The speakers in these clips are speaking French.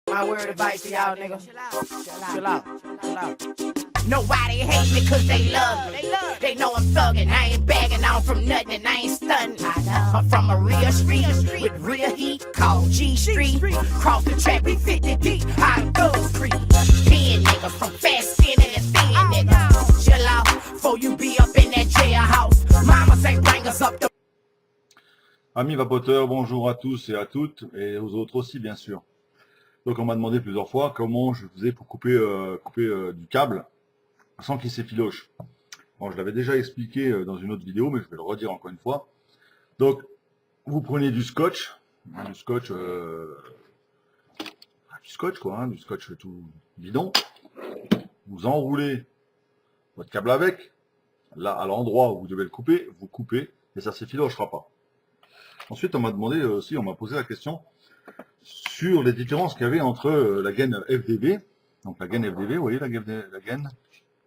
My word advice to y'all, nigga. Chill out. Chill out. Chill out. Nobody hate me cause they love me. They know I'm thuggin'. I ain't bagging out from nothing and I ain't stuntin'. I'm from a real street with real heat called G Street. Cross the track, we 50 deep out of Thug Street. 10 niggas from fast skin and thin niggas. Chill out before you be up in that jailhouse. Mama say bring us up the... Amis vapoteurs, bonjour à tous et à toutes, et aux autres aussi bien sûr. Donc on m'a demandé plusieurs fois comment je faisais pour couper du câble sans qu'il s'effiloche. Bon, je l'avais déjà expliqué dans une autre vidéo, mais je vais le redire encore une fois. Donc, vous prenez du scotch quoi, du scotch tout bidon. Vous enroulez votre câble avec, là à l'endroit où vous devez le couper, vous coupez et ça s'effilochera pas. Ensuite, on m'a demandé aussi, on m'a posé la question sur les différences qu'il y avait entre la gaine FDV, donc la gaine FDV, vous voyez la gaine,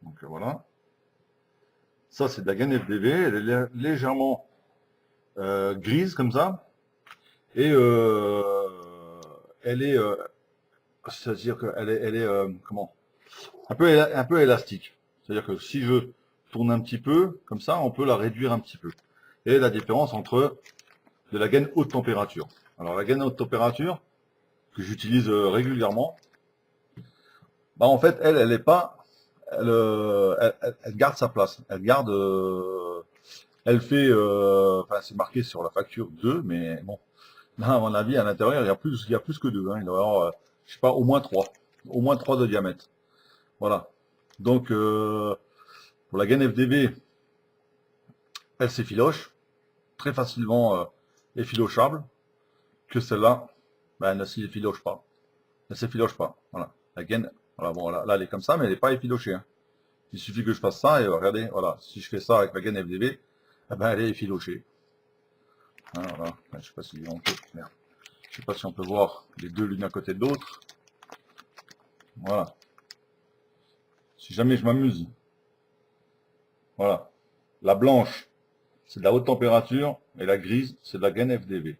donc voilà. Ça, c'est de la gaine FDV, elle est légèrement grise comme ça, et elle est, c'est-à-dire qu'elle est comment, un peu élastique. C'est-à-dire que si je tourne un petit peu, comme ça, on peut la réduire un petit peu. Et la différence entre de la gaine haute température. Alors la gaine haute température, que j'utilise régulièrement, bah en fait, elle est pas... Elle garde sa place. Elle garde, elle fait, enfin c'est marqué sur la facture 2, mais bon, là, à mon avis, à l'intérieur, il y a plus que 2. Hein. Il doit y avoir, je sais pas, au moins 3 de diamètre. Voilà. Donc, pour la gaine FDV, elle s'effiloche, très facilement effilochable, que celle-là, ben, elle ne s'effiloche pas. Elle s'effiloche pas. Voilà. La gaine, voilà, bon, là, elle est comme ça, mais elle n'est pas effilochée. Hein. Il suffit que je fasse ça et regardez, voilà, si je fais ça avec la gaine FDV, eh ben, elle est effilochée. Hein, voilà. Je sais pas si on peut, merde. Je sais pas si on peut voir les deux l'une à côté de l'autre. Voilà. Si jamais je m'amuse. Voilà. La blanche, c'est de la haute température et la grise, c'est de la gaine FDV.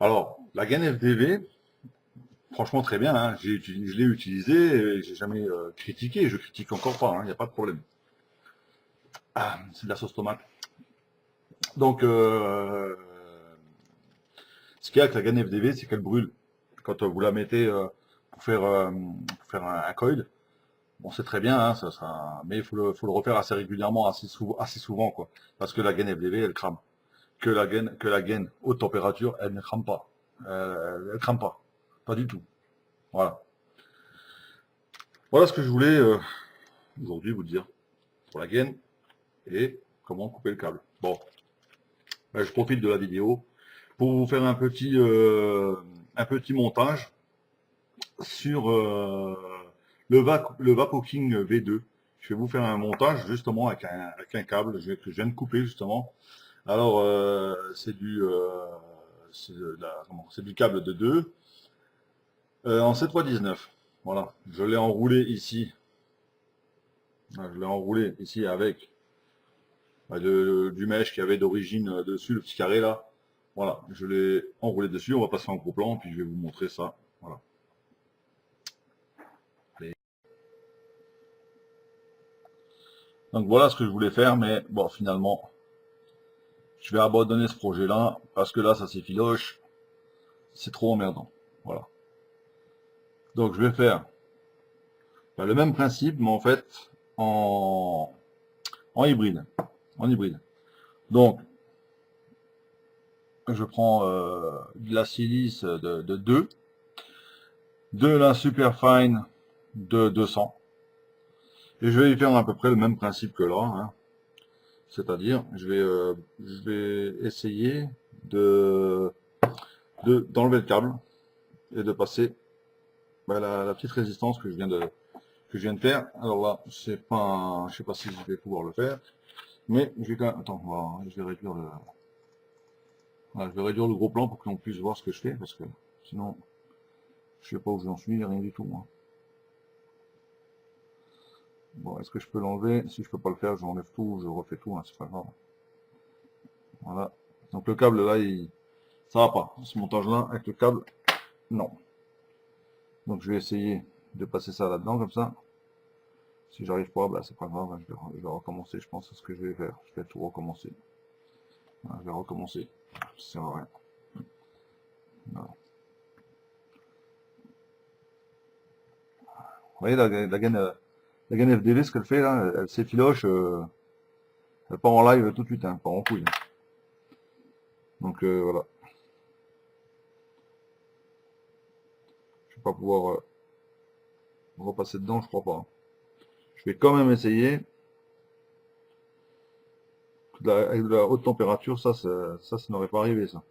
Alors, la gaine FDV, franchement très bien, hein. Je l'ai utilisé, j'ai jamais critiqué, je critique encore pas, il n'y a pas de problème. Ah, c'est de la sauce tomate. Donc, ce qu'il y a avec la gaine FDV, c'est qu'elle brûle. Quand vous la mettez pour faire un coil, bon c'est très bien, hein, mais il faut le refaire assez régulièrement, assez souvent, quoi. Parce que la gaine FDV, elle crame. Que la gaine haute température, elle ne crame pas. Elle crame pas. Pas du tout. Voilà. Voilà ce que je voulais aujourd'hui vous dire pour la gaine et comment couper le câble. Bon, ben, je profite de la vidéo pour vous faire un petit montage sur le VapoKing V2. Je vais vous faire un montage justement avec un câble que je viens de couper justement. Alors c'est du câble de 2 en 7x19. Voilà, je l'ai enroulé ici. Je l'ai enroulé ici avec du mèche qui avait d'origine dessus, le petit carré là. Voilà, je l'ai enroulé dessus. On va passer en gros plan, puis je vais vous montrer ça. Voilà. Donc voilà ce que je voulais faire, mais bon, finalement, je vais abandonner ce projet-là, parce que là, ça s'effiloche. C'est trop emmerdant. Voilà. Donc je vais faire le même principe, mais en fait, en hybride. En hybride. Donc, je prends de la silice de 2, de la Superfine de 200, et je vais y faire à peu près le même principe que là, hein. C'est-à-dire, je vais essayer d'enlever le câble et de passer la petite résistance que je viens de faire. Alors là, c'est pas, je sais pas si je vais pouvoir le faire, mais je vais quand même, attends, voilà, je vais réduire le gros plan pour que l'on puisse voir ce que je fais, parce que sinon, je sais pas où j'en suis, rien du tout, moi. Bon, est-ce que je peux l'enlever? Si je peux pas le faire, j'enlève tout, je refais tout, hein, c'est pas grave. Voilà. Donc le câble là, ça va pas. Ce montage là avec le câble, non. Donc je vais essayer de passer ça là-dedans comme ça. Si j'arrive pas, bah c'est pas grave, hein, je vais recommencer, je pense, c'est ce que je vais faire. Je vais tout recommencer. Voilà, je vais recommencer. Ça sert à rien. Voilà. Vous voyez la gaine FDV, ce qu'elle fait là, elle s'effiloche, elle part en live tout de suite, hein, elle part en couille. Donc voilà. Je vais pas pouvoir repasser dedans, je crois pas. Je vais quand même essayer. Avec de la haute température, ça n'aurait pas arrivé ça.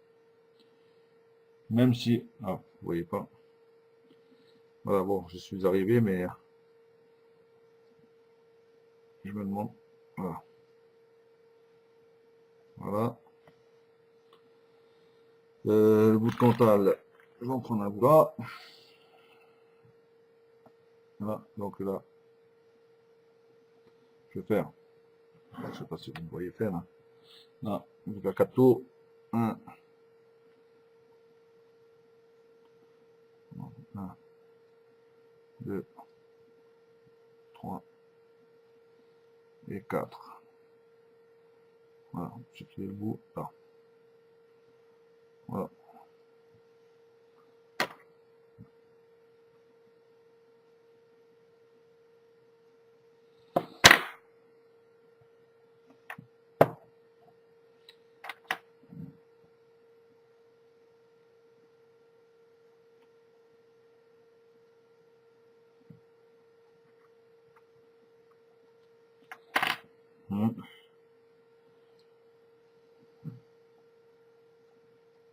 Même si, ah, vous voyez pas. Voilà, bon, je suis arrivé, mais je me demande. Voilà. Voilà. Le bout de Cantal, je vais en prendre un bout là. Voilà, donc là, je vais faire. Je sais pas si vous me voyez faire. Hein. Là, donc à 4 tours. 1, 2, 3 et 4. Voilà, j'ai tiré le bout là. Voilà.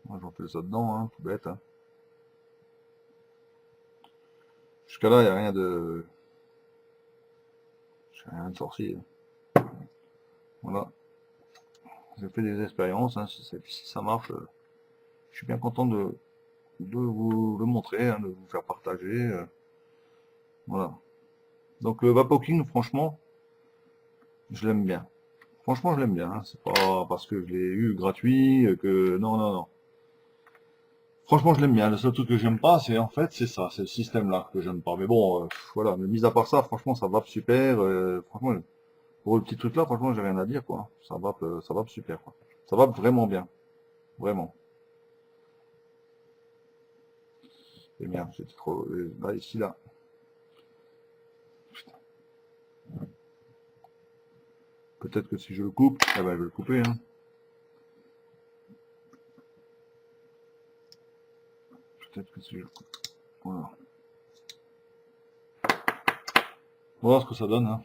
Moi, j'en fais ça dedans, hein, tout bête. Hein. Jusqu'à là, il n'y a rien de sorcier. Voilà. J'ai fait des expériences, hein, si ça marche, je suis bien content de vous le montrer, hein, de vous faire partager. Voilà. Donc le Vapoking, franchement, je l'aime bien. Franchement, je l'aime bien. Hein. C'est pas parce que je l'ai eu gratuit que non, non, non. Franchement, je l'aime bien. Le seul truc que j'aime pas, c'est en fait, c'est ça, c'est le système-là que j'aime pas. Mais bon, voilà. Mais mis à part ça, franchement, ça va super. Franchement, pour le petit truc là, franchement, j'ai rien à dire, quoi. Ça va super, quoi. Ça va vraiment bien, vraiment. Et merde, j'étais trop là, ici, là. Peut-être que si je le coupe, eh ben, je vais le couper, hein. Peut-être que si je le coupe. Voilà. Voilà ce que ça donne, hein.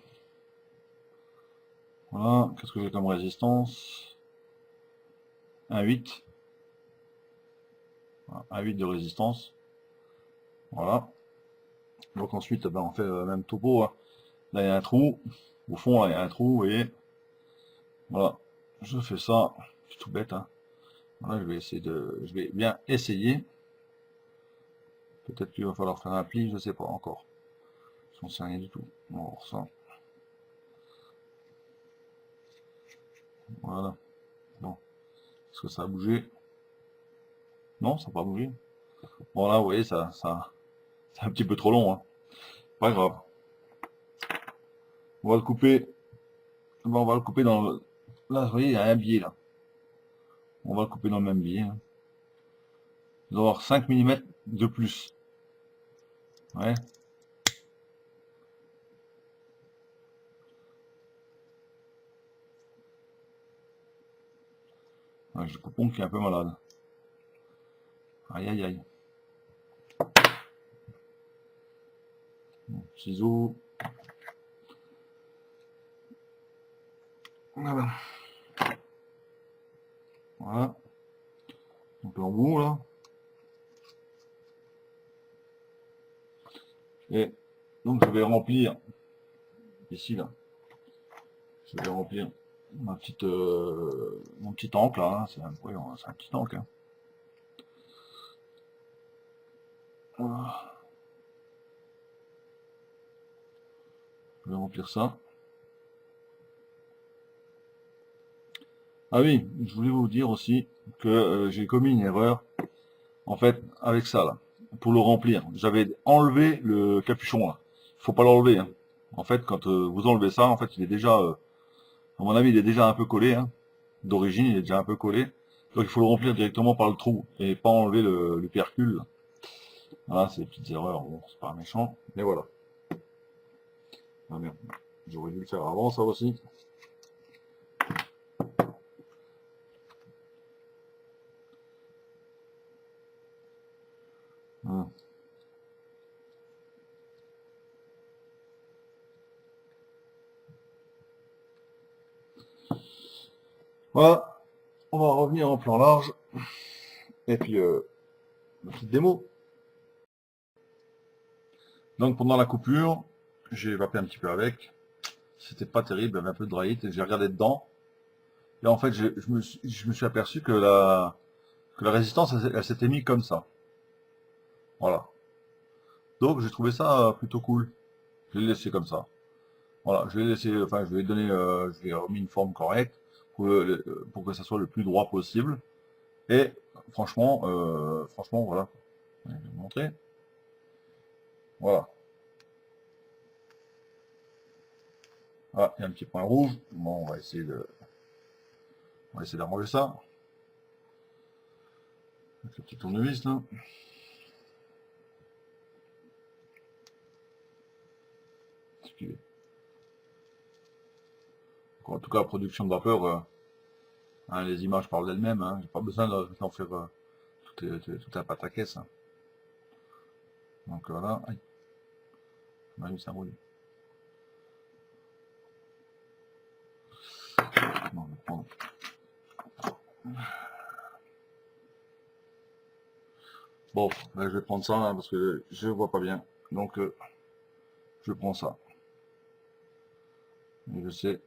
Voilà. Qu'est-ce que j'ai comme résistance? 1,8. Voilà, 1,8 de résistance. Voilà. Donc ensuite, ben, on fait le même topo, hein. Là, il y a un trou. Au fond, là, il y a un trou, vous voyez. Voilà. Je fais ça. C'est tout bête, hein. Voilà, je vais bien essayer. Peut-être qu'il va falloir faire un pli, je sais pas encore. J'en sais rien du tout. On va voir ça. Voilà. Bon. Est-ce que ça a bougé? Non, ça n'a pas bougé. Bon là, vous voyez, c'est un petit peu trop long, hein. Pas grave. On va le couper. On va le couper dans le... Là, vous voyez, il y a un biais là. On va le couper dans le même biais. Hein. Il doit avoir 5 mm de plus. Ouais. Ouais, j'ai le coupon qui est un peu malade. Aïe aïe aïe. Bon, ciseaux. Voilà. Voilà. Donc l'embout là. Et donc je vais remplir ici là. Je vais remplir mon petit encre là. Hein. C'est un petit encre. Hein. Voilà. Je vais remplir ça. Ah oui, je voulais vous dire aussi que j'ai commis une erreur, en fait, avec ça là. pour le remplir. J'avais enlevé le capuchon là. Faut pas l'enlever, hein. En fait, quand vous enlevez ça, en fait, il est déjà, à mon avis, il est déjà un peu collé, hein. D'origine, il est déjà un peu collé. Donc il faut le remplir directement par le trou et pas enlever le percule, là. Voilà, c'est des petites erreurs. Bon, c'est pas méchant, mais voilà. Ah merde, j'aurais dû le faire avant ça aussi. Voilà. Voilà, on va revenir en plan large. Et puis, une petite démo. Donc pendant la coupure, j'ai vapé un petit peu avec. C'était pas terrible, il y avait un peu de dry heat et j'ai regardé dedans. Et en fait, je me suis aperçu que la résistance, elle s'était mise comme ça. Voilà. Donc j'ai trouvé ça plutôt cool. Je l'ai laissé comme ça. Voilà, je l'ai laissé, enfin je lui ai donné, je lui ai remis une forme correcte pour que ça soit le plus droit possible. Et franchement, voilà. Je vais vous montrer. Voilà. Ah, il y a un petit point rouge. Bon, on va essayer d'arranger ça. Avec le petit tournevis là. Esquiver. En tout cas, la production de vapeur, hein, les images parlent d'elles-mêmes. Hein. J'ai pas besoin d'en faire tout un pataquès. Hein. Donc voilà. Aïe, on a eu ça brûle. Bon, on va prendre. Bon, ben, je vais prendre ça hein, parce que je vois pas bien. Donc je prends ça. Et je sais.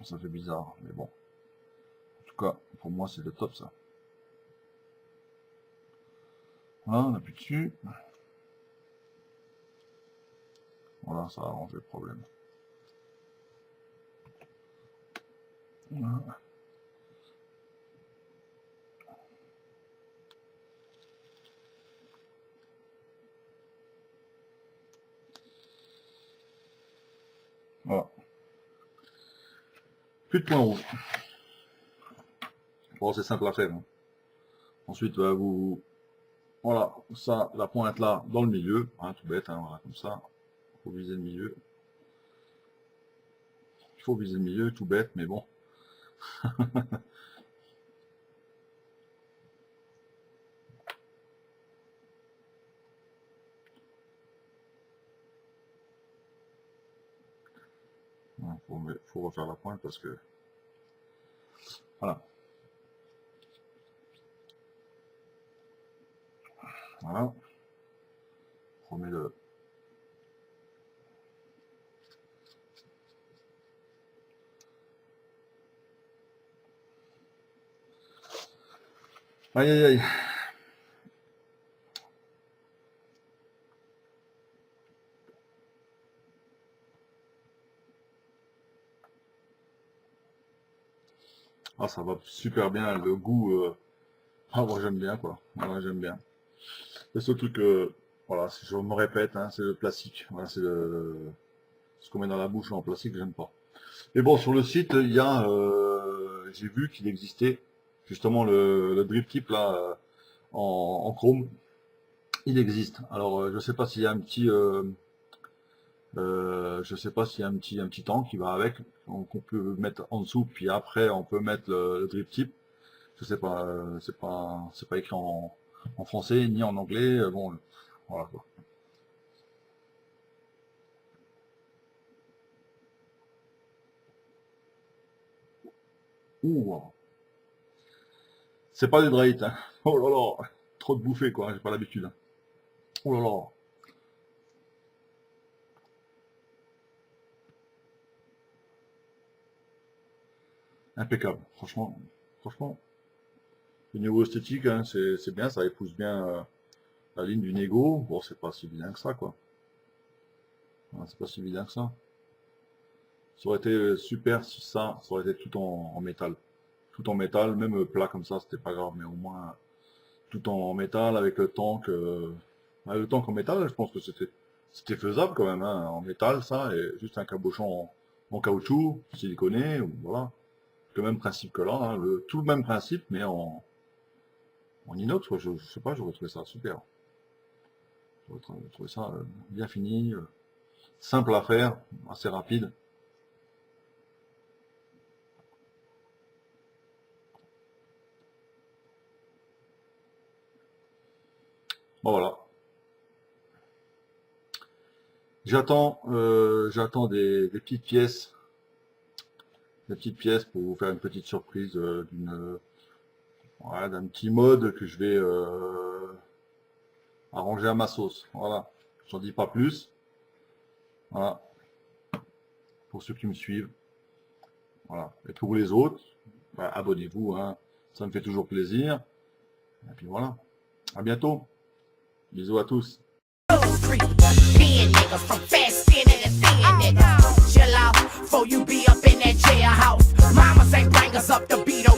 Ça fait bizarre, mais bon. En tout cas, pour moi, c'est le top ça. Voilà, on appuie dessus. Voilà, ça arrange le problème. Voilà. Voilà. Plus de points rouges. Bon, c'est simple à faire. Hein. Ensuite, voilà, ça, la pointe là, dans le milieu, hein, tout bête, hein, voilà, comme ça. Il faut viser le milieu. Il faut viser le milieu, tout bête, mais bon. Il faut refaire la pointe parce que, voilà. Voilà. On remet le... Aïe, aïe, aïe. Ah, ça va super bien, le goût, ah, moi j'aime bien, quoi. Voilà, j'aime bien. Le seul truc, voilà, si je me répète, hein, c'est le plastique. Voilà, c'est ce qu'on met dans la bouche en plastique, j'aime pas. Mais bon, sur le site, il y a, j'ai vu qu'il existait justement le drip tip là en chrome. Il existe. Alors, je sais pas s'il y a un petit, je sais pas s'il y a un petit tank qui va avec, qu'on peut mettre en dessous, puis après on peut mettre le drip tip. Je sais pas, c'est pas écrit en français ni en anglais. Bon, voilà quoi. Ouh, c'est pas du dry hein. Oh là là, trop de bouffées quoi, j'ai pas l'habitude. Hein. Oh là là, impeccable. Franchement, au niveau esthétique, hein, c'est bien, ça épouse bien la ligne du négo. Bon, c'est pas si vilain que ça quoi. Voilà, c'est pas si vilain que ça. Ça aurait été super si ça aurait été tout en métal. Tout en métal, même plat comme ça, c'était pas grave, mais au moins tout en métal avec le tank. Le tank en métal, je pense que c'était faisable quand même, hein, en métal ça, et juste un cabochon en caoutchouc, siliconé, ou voilà. Le même principe que là, hein, tout le même principe, mais en inox, quoi. Je sais pas, j'aurais trouvé ça super. J'aurais trouvé ça bien fini, simple à faire, assez rapide. Bon, voilà. J'attends des petites pièces. Des petites pièces pour vous faire une petite surprise d'un petit mode que je vais arranger à ma sauce. Voilà. J'en dis pas plus. Voilà. Pour ceux qui me suivent. Voilà. Et pour les autres, bah, abonnez-vous, hein. Ça me fait toujours plaisir. Et puis voilà. À bientôt. Bisous à tous. Being niggas from fast skinning and thin niggas. Chill out before you be up in that jailhouse. Mamas ain't bring us up to beat